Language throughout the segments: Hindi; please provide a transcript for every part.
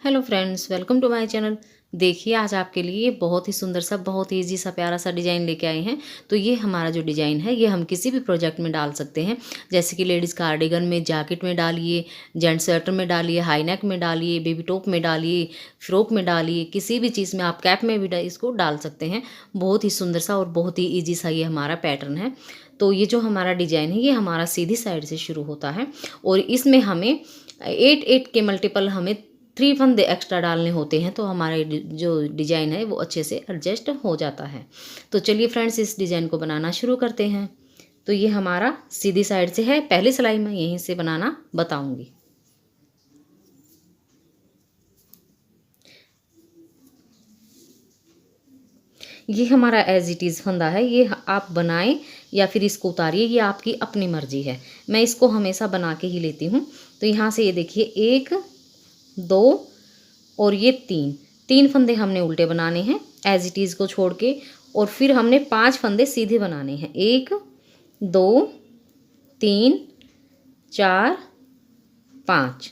Hello friends, welcome to my channel. देखिए, आज आपके लिए बहुत ही सुंदर सा, बहुत ही ईजी सा, प्यारा सा डिज़ाइन लेके आए हैं। तो ये हमारा जो डिज़ाइन है, ये हम किसी भी प्रोजेक्ट में डाल सकते हैं। जैसे कि लेडीज़ कार्डिगन में, जैकेट में डालिए, जेंट्स स्वेटर में डालिए, हाई नेक में डालिए, बेबी टॉप में डालिए, फ्रॉक में डालिए, किसी भी चीज़ में आप कैप में भी इसको डाल सकते हैं। बहुत ही सुंदर सा और बहुत ही ईजी सा ये हमारा पैटर्न है। तो ये जो हमारा डिज़ाइन है, ये हमारा सीधी साइड से शुरू होता है और इसमें हमें 8 के मल्टीपल हमें 3 फंदे एक्स्ट्रा डालने होते हैं, तो हमारे जो डिज़ाइन है वो अच्छे से एडजस्ट हो जाता है। तो चलिए फ्रेंड्स, इस डिज़ाइन को बनाना शुरू करते हैं। तो ये हमारा सीधी साइड से है, पहली सिलाई मैं यहीं से बनाना बताऊंगी। ये हमारा एज इट इज़ फंदा है, ये आप बनाएं या फिर इसको उतारिए, ये आपकी अपनी मर्जी है। मैं इसको हमेशा बना के ही लेती हूँ। तो यहाँ से ये देखिए, 1 2 और ये 3 फंदे हमने उल्टे बनाने हैं एज इट इज़ को छोड़ के, और फिर हमने 5 फंदे सीधे बनाने हैं। 1 2 3 4 5,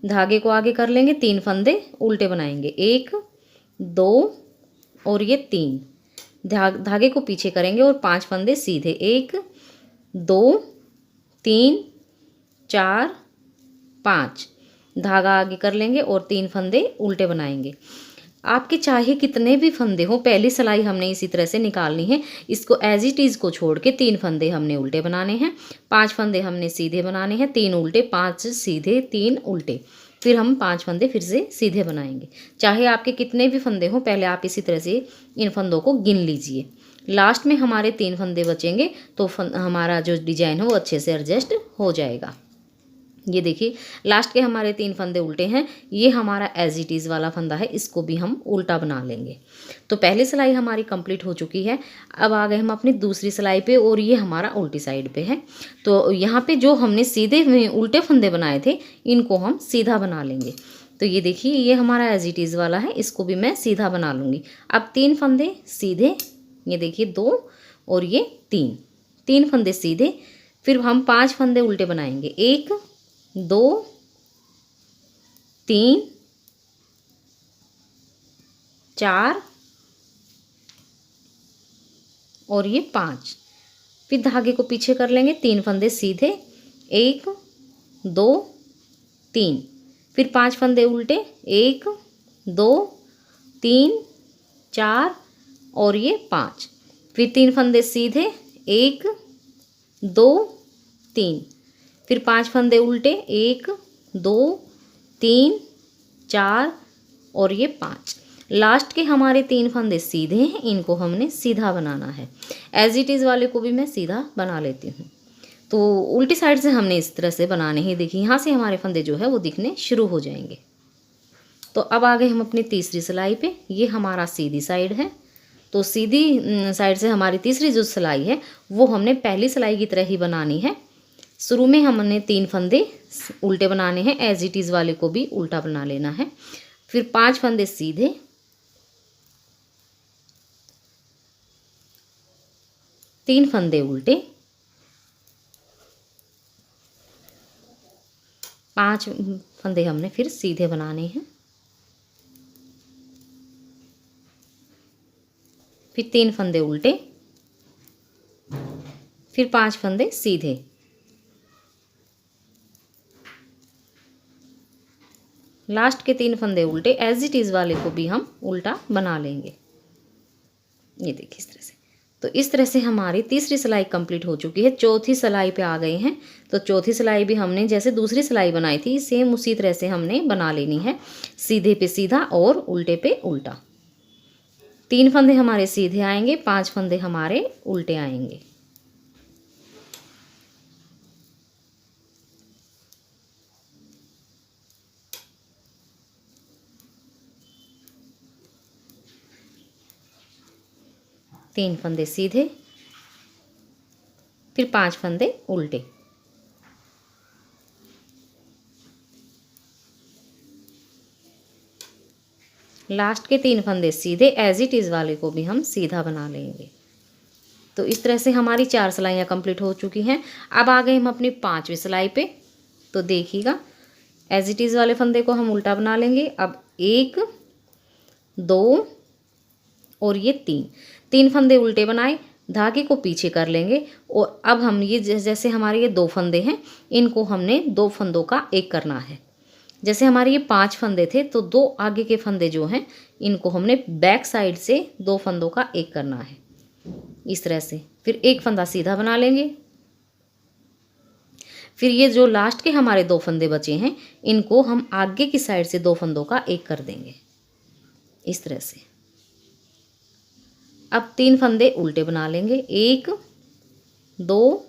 धागे को आगे कर लेंगे, 3 फंदे उल्टे बनाएंगे, 1 2 और ये 3, धागे को पीछे करेंगे और 5 फंदे सीधे, 1 2 3 4 5, धागा आगे कर लेंगे और 3 फंदे उल्टे बनाएंगे। आपके चाहे कितने भी फंदे हो, पहली सिलाई हमने इसी तरह से निकालनी है। इसको एज इट इज़ को छोड़ के 3 फंदे हमने उल्टे बनाने हैं, 5 फंदे हमने सीधे बनाने हैं, 3 उल्टे, 5 सीधे, 3 उल्टे, फिर हम 5 फंदे फिर से सीधे बनाएंगे। चाहे आपके कितने भी फंदे हों, पहले आप इसी तरह से इन फंदों को गिन लीजिए। लास्ट में हमारे 3 फंदे बचेंगे, तो हमारा जो डिज़ाइन है वो अच्छे से एडजस्ट हो जाएगा। ये देखिए, लास्ट के हमारे 3 फंदे उल्टे हैं। ये हमारा एज इट इज़ वाला फंदा है, इसको भी हम उल्टा बना लेंगे। तो पहली सिलाई हमारी कंप्लीट हो चुकी है। अब आ गए हम अपनी दूसरी सिलाई पे, और ये हमारा उल्टी साइड पे है। तो यहाँ पे जो हमने सीधे में उल्टे फंदे बनाए थे, इनको हम सीधा बना लेंगे। तो ये देखिए, ये हमारा एज इट इज़ वाला है, इसको भी मैं सीधा बना लूँगी। अब 3 फंदे सीधे, ये देखिए 2 और ये 3 फंदे सीधे, फिर हम 5 फंदे उल्टे बनाएंगे, 1 2 3 4 और ये 5, फिर धागे को पीछे कर लेंगे, 3 फंदे सीधे, 1 2 3, फिर 5 फंदे उल्टे, 1 2 3 4 और ये 5, फिर 3 फंदे सीधे, 1 2 3, फिर 5 फंदे उल्टे, 1 2 3 4 और ये 5। लास्ट के हमारे 3 फंदे सीधे हैं, इनको हमने सीधा बनाना है। एज इट इज़ वाले को भी मैं सीधा बना लेती हूँ। तो उल्टी साइड से हमने इस तरह से बनाने हैं। देखिए, यहाँ से हमारे फंदे जो है वो दिखने शुरू हो जाएंगे। तो अब आ गए हम अपनी तीसरी सिलाई पे। ये हमारा सीधी साइड है। तो सीधी साइड से हमारी तीसरी जो सिलाई है, वो हमने पहली सिलाई की तरह ही बनानी है। शुरू में हमने 3 फंदे उल्टे बनाने हैं, एज इट इज़ वाले को भी उल्टा बना लेना है। फिर 5 फंदे सीधे, 3 फंदे उल्टे, 5 फंदे हमने फिर सीधे बनाने हैं, फिर 3 फंदे उल्टे, फिर 5 फंदे सीधे, लास्ट के 3 फंदे उल्टे, एज इट इज़ वाले को भी हम उल्टा बना लेंगे। ये देखिए इस तरह से। तो इस तरह से हमारी तीसरी सिलाई कंप्लीट हो चुकी है। चौथी सिलाई पे आ गए हैं। तो चौथी सिलाई भी हमने जैसे दूसरी सिलाई बनाई थी, सेम उसी तरह से हमने बना लेनी है। सीधे पे सीधा और उल्टे पे उल्टा। 3 फंदे हमारे सीधे आएंगे, 5 फंदे हमारे उल्टे आएंगे। तीन फंदे सीधे, फिर 5 फंदे उल्टे, लास्ट के 3 फंदे सीधे, एज इट इज़ वाले को भी हम सीधा बना लेंगे। तो इस तरह से हमारी 4 सिलाइयाँ कंप्लीट हो चुकी हैं। अब आ गए हम अपनी 5वीं सिलाई पे। तो देखिएगा, एज इट इज़ वाले फंदे को हम उल्टा बना लेंगे। अब 1 2 और ये 3 फंदे उल्टे बनाए, धागे को पीछे कर लेंगे और अब हम ये जैसे हमारे ये 2 फंदे हैं, इनको हमने 2 फंदों का एक करना है। जैसे हमारे ये 5 फंदे थे तो 2 आगे के फंदे जो हैं इनको हमने बैक साइड से 2 फंदों का एक करना है, इस तरह से। फिर एक फंदा सीधा बना लेंगे। फिर ये जो लास्ट के हमारे 2 फंदे बचे हैं, इनको हम आगे की साइड से 2 फंदों का एक कर देंगे, इस तरह से। अब 3 फंदे उल्टे बना लेंगे, 1 2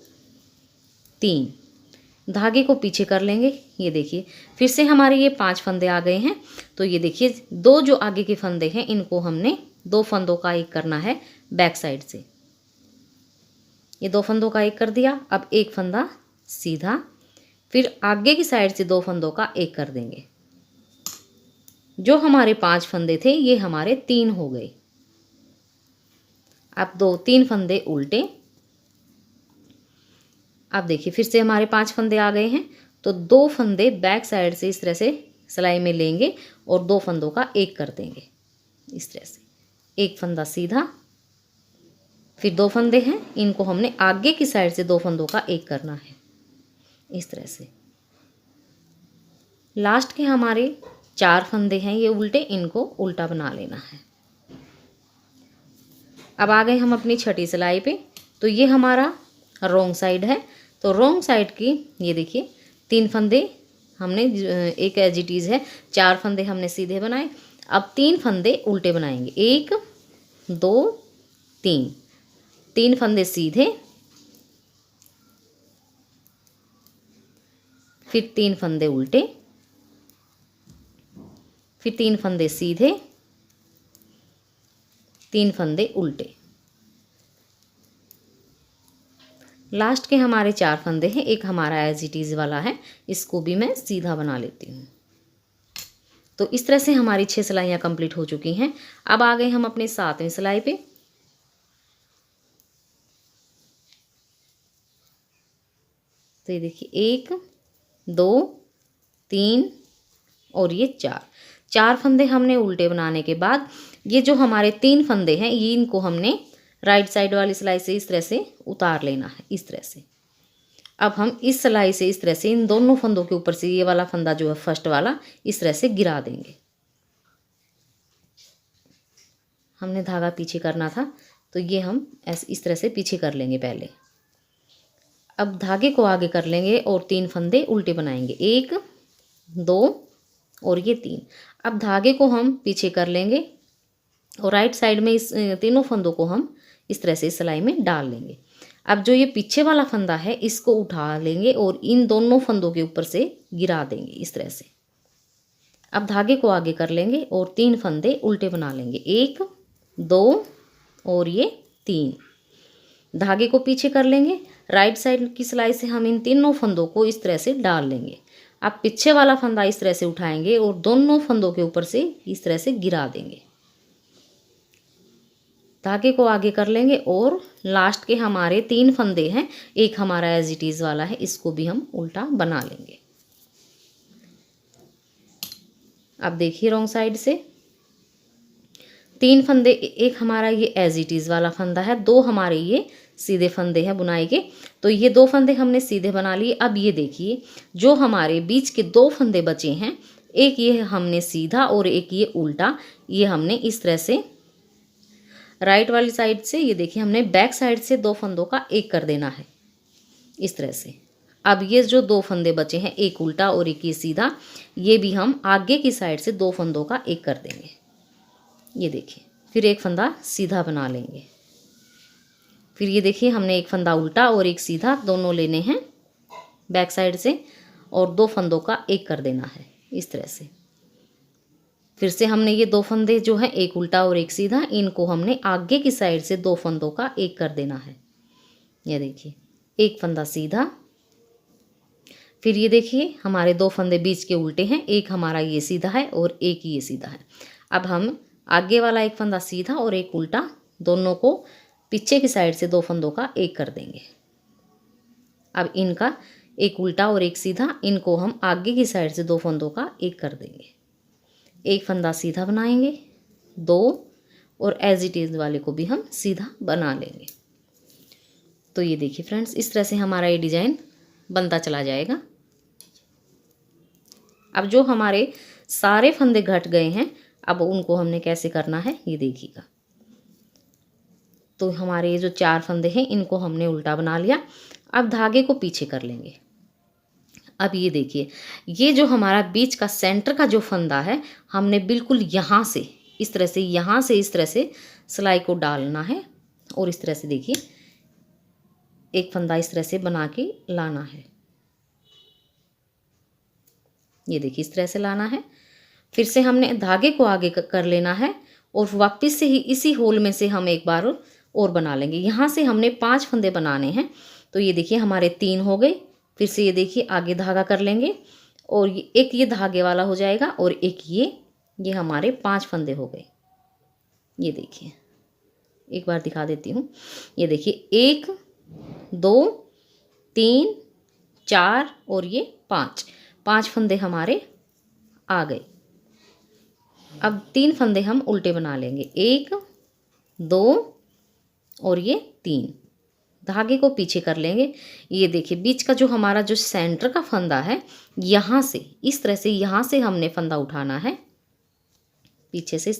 3, धागे को पीछे कर लेंगे। ये देखिए फिर से हमारे ये 5 फंदे आ गए हैं। तो ये देखिए 2 जो आगे के फंदे हैं इनको हमने 2 फंदों का एक करना है बैक साइड से। ये 2 फंदों का एक कर दिया। अब एक फंदा सीधा, फिर आगे की साइड से 2 फंदों का एक कर देंगे। जो हमारे 5 फंदे थे ये हमारे 3 हो गए। अब 3 फंदे उल्टे। अब देखिए फिर से हमारे 5 फंदे आ गए हैं। तो 2 फंदे बैक साइड से इस तरह से सिलाई में लेंगे और 2 फंदों का एक कर देंगे, इस तरह से। एक फंदा सीधा, फिर 2 फंदे हैं, इनको हमने आगे की साइड से 2 फंदों का एक करना है, इस तरह से। लास्ट के हमारे 4 फंदे हैं ये उल्टे, इनको उल्टा बना लेना है। अब आ गए हम अपनी छठी सिलाई पे। तो ये हमारा रॉन्ग साइड है। तो रॉन्ग साइड की ये देखिए 3 फंदे हमने एक एज इट इज़ है, 4 फंदे हमने सीधे बनाए। अब 3 फंदे उल्टे बनाएंगे, 1 2 3, 3 फंदे सीधे, फिर 3 फंदे उल्टे, फिर 3 फंदे सीधे, 3 फंदे उल्टे। लास्ट के हमारे 4 फंदे हैं, एक हमारा एज इट इज़ वाला है, इसको भी मैं सीधा बना लेती हूँ। तो इस तरह से हमारी 6 सिलाइयाँ कंप्लीट हो चुकी हैं। अब आ गए हम अपने 7वीं सिलाई पे। तो ये देखिए 1 2 3 और ये 4 फंदे हमने उल्टे बनाने के बाद ये जो हमारे 3 फंदे हैं ये इनको हमने राइट साइड वाली सिलाई से इस तरह से उतार लेना है, इस तरह से। अब हम इस सिलाई से इस तरह से इन दोनों फंदों के ऊपर से ये वाला फंदा जो है फर्स्ट वाला इस तरह से गिरा देंगे। हमने धागा पीछे करना था तो ये हम ऐसे इस तरह से पीछे कर लेंगे पहले। अब धागे को आगे कर लेंगे और 3 फंदे उल्टे बनाएंगे, 1 2 और ये 3। अब धागे को हम पीछे कर लेंगे और राइट साइड में इस तीनों फंदों को हम इस तरह से सिलाई में डाल लेंगे। अब जो ये पीछे वाला फंदा है इसको उठा लेंगे और इन दोनों फंदों के ऊपर से गिरा देंगे, इस तरह से। अब धागे को आगे कर लेंगे और 3 फंदे उल्टे बना लेंगे, 1 2 और ये 3। धागे को पीछे कर लेंगे, राइट साइड की सिलाई से हम इन तीनों फंदों को इस तरह से डाल लेंगे। अब पीछे वाला फंदा इस तरह से उठाएंगे और दोनों फंदों के ऊपर से इस तरह से गिरा देंगे। धागे को आगे कर लेंगे और लास्ट के हमारे 3 फंदे हैं, एक हमारा एज इट इज़ वाला है, इसको भी हम उल्टा बना लेंगे। अब देखिए रॉन्ग साइड से 3 फंदे, एक हमारा ये एज इट इज़ वाला फंदा है, 2 हमारे ये सीधे फंदे हैं बुनाई के। तो ये 2 फंदे हमने सीधे बना लिए। अब ये देखिए जो हमारे बीच के 2 फंदे बचे हैं, एक ये हमने सीधा और एक ये उल्टा, ये हमने इस तरह से राइट वाली साइड से ये देखिए हमने बैक साइड से 2 फंदों का एक कर देना है, इस तरह से। अब ये जो 2 फंदे बचे हैं, एक उल्टा और एक ये सीधा, ये भी हम आगे की साइड से 2 फंदों का एक कर देंगे, ये देखिए। फिर एक फंदा सीधा बना लेंगे। फिर ये देखिए हमने एक फंदा उल्टा और एक सीधा दोनों लेने हैं बैक साइड से और 2 फंदों का एक कर देना है, इस तरह से। फिर से हमने ये 2 फंदे जो हैं, एक उल्टा और एक सीधा, इनको हमने आगे की साइड से 2 फंदों का एक कर देना है, ये देखिए। एक फंदा सीधा, फिर ये देखिए हमारे 2 फंदे बीच के उल्टे हैं, एक हमारा ये सीधा है और एक ये सीधा है। अब हम आगे वाला एक फंदा सीधा और एक उल्टा, दोनों को पीछे की साइड से 2 फंदों का एक कर देंगे। अब इनका एक उल्टा और एक सीधा, इनको हम आगे की साइड से 2 फंदों का एक कर देंगे। एक फंदा सीधा बनाएंगे, 2 और एज इट इज़ वाले को भी हम सीधा बना लेंगे। तो ये देखिए फ्रेंड्स, इस तरह से हमारा ये डिज़ाइन बनता चला जाएगा। अब जो हमारे सारे फंदे घट गए हैं, अब उनको हमने कैसे करना है ये देखिएगा। तो हमारे ये जो 4 फंदे हैं इनको हमने उल्टा बना लिया। अब धागे को पीछे कर लेंगे। अब ये देखिए, ये जो हमारा बीच का सेंटर का जो फंदा है, हमने बिल्कुल यहाँ से इस तरह से, यहाँ से इस तरह से सिलाई को डालना है और इस तरह से देखिए एक फंदा इस तरह से बना के लाना है। ये देखिए इस तरह से लाना है। फिर से हमने धागे को आगे कर लेना है और वापस से ही इसी होल में से हम एक बार और बना लेंगे। यहाँ से हमने 5 फंदे बनाने हैं। तो ये देखिए हमारे 3 हो गए। फिर से ये देखिए आगे धागा कर लेंगे और एक ये धागे वाला हो जाएगा और एक ये हमारे 5 फंदे हो गए। ये देखिए एक बार दिखा देती हूँ। ये देखिए 1 2 3 4 और ये 5 फंदे हमारे आ गए। अब 3 फंदे हम उल्टे बना लेंगे, 1 2 और ये 3। धागे को पीछे कर लेंगे। ये देखिए बीच का जो हमारा जो सेंटर का फंदा है, यहाँ से इस तरह से, यहाँ से हमने फंदा उठाना है पीछे से,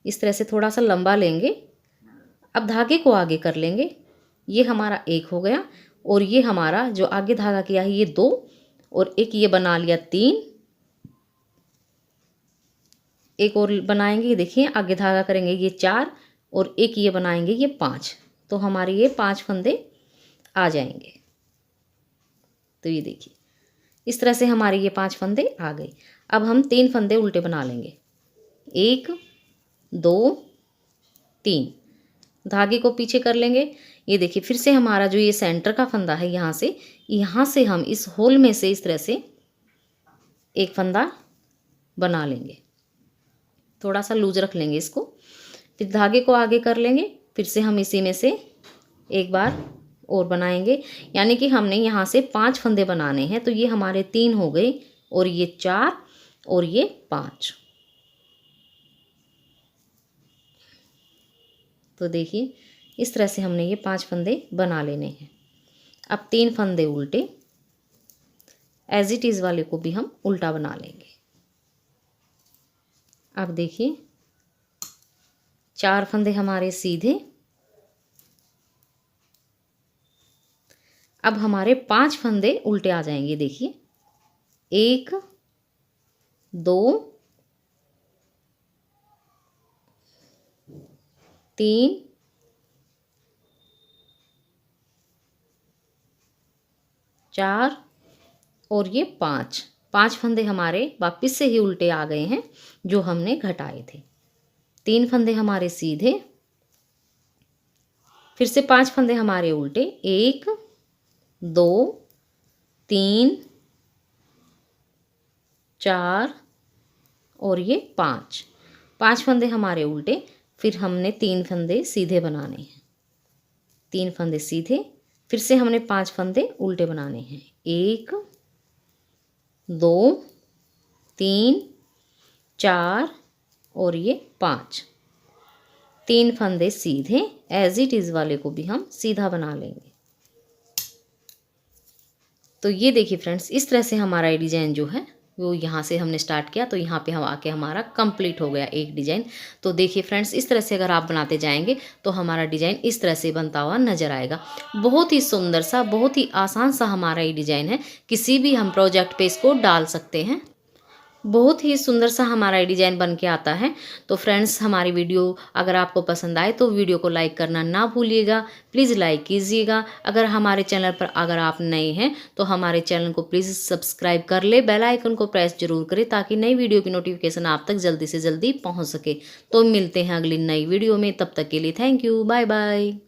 इस तरह से थोड़ा सा लंबा लेंगे। अब धागे को आगे कर लेंगे। ये हमारा 1 हो गया और ये हमारा जो आगे धागा किया है ये 2 और एक ये बना लिया 3। एक और बनाएंगे, देखिए आगे धागा करेंगे ये 4 और एक ये बनाएंगे ये 5। तो हमारे ये 5 फंदे आ जाएंगे। तो ये देखिए इस तरह से हमारे ये 5 फंदे आ गए। अब हम 3 फंदे उल्टे बना लेंगे, 1 2 3। धागे को पीछे कर लेंगे। ये देखिए फिर से हमारा जो ये सेंटर का फंदा है, यहाँ से हम इस होल में से इस तरह से एक फंदा बना लेंगे। थोड़ा सा लूज रख लेंगे इसको। फिर धागे को आगे कर लेंगे। फिर से हम इसी में से एक बार और बनाएंगे, यानी कि हमने यहाँ से 5 फंदे बनाने हैं। तो ये हमारे 3 हो गए और ये 4 और ये 5। तो देखिए इस तरह से हमने ये 5 फंदे बना लेने हैं। अब 3 फंदे उल्टे, एज इट इज़ वाले को भी हम उल्टा बना लेंगे। अब देखिए 4 फंदे हमारे सीधे। अब हमारे 5 फंदे उल्टे आ जाएंगे। देखिए 1 2 3 4 और ये 5 फंदे हमारे वापस से ही उल्टे आ गए हैं जो हमने घटाए थे। 3 फंदे हमारे सीधे, फिर से 5 फंदे हमारे उल्टे, 1 2 3 4 और ये 5 फंदे हमारे उल्टे। फिर हमने 3 फंदे सीधे बनाने हैं, 3 फंदे सीधे। फिर से हमने 5 फंदे उल्टे बनाने हैं, 1 2 3 4 और ये 3 फंदे सीधे। एज इट इज़ वाले को भी हम सीधा बना लेंगे। तो ये देखिए फ्रेंड्स, इस तरह से हमारा ये डिज़ाइन जो है वो यहाँ से हमने स्टार्ट किया तो यहाँ पे हम आके हमारा कंप्लीट हो गया एक डिज़ाइन। तो देखिए फ्रेंड्स, इस तरह से अगर आप बनाते जाएंगे तो हमारा डिज़ाइन इस तरह से बनता हुआ नज़र आएगा। बहुत ही सुंदर सा, बहुत ही आसान सा हमारा ये डिज़ाइन है। किसी भी हम प्रोजेक्ट पे इसको डाल सकते हैं। बहुत ही सुंदर सा हमारा डिज़ाइन बन के आता है। तो फ्रेंड्स, हमारी वीडियो अगर आपको पसंद आए तो वीडियो को लाइक करना ना भूलिएगा। प्लीज़ लाइक कीजिएगा। अगर हमारे चैनल पर अगर आप नए हैं तो हमारे चैनल को प्लीज़ सब्सक्राइब कर ले, बेल आइकन को प्रेस जरूर करें ताकि नई वीडियो की नोटिफिकेशन आप तक जल्दी से जल्दी पहुँच सके। तो मिलते हैं अगली नई वीडियो में, तब तक के लिए थैंक यू, बाय बाय।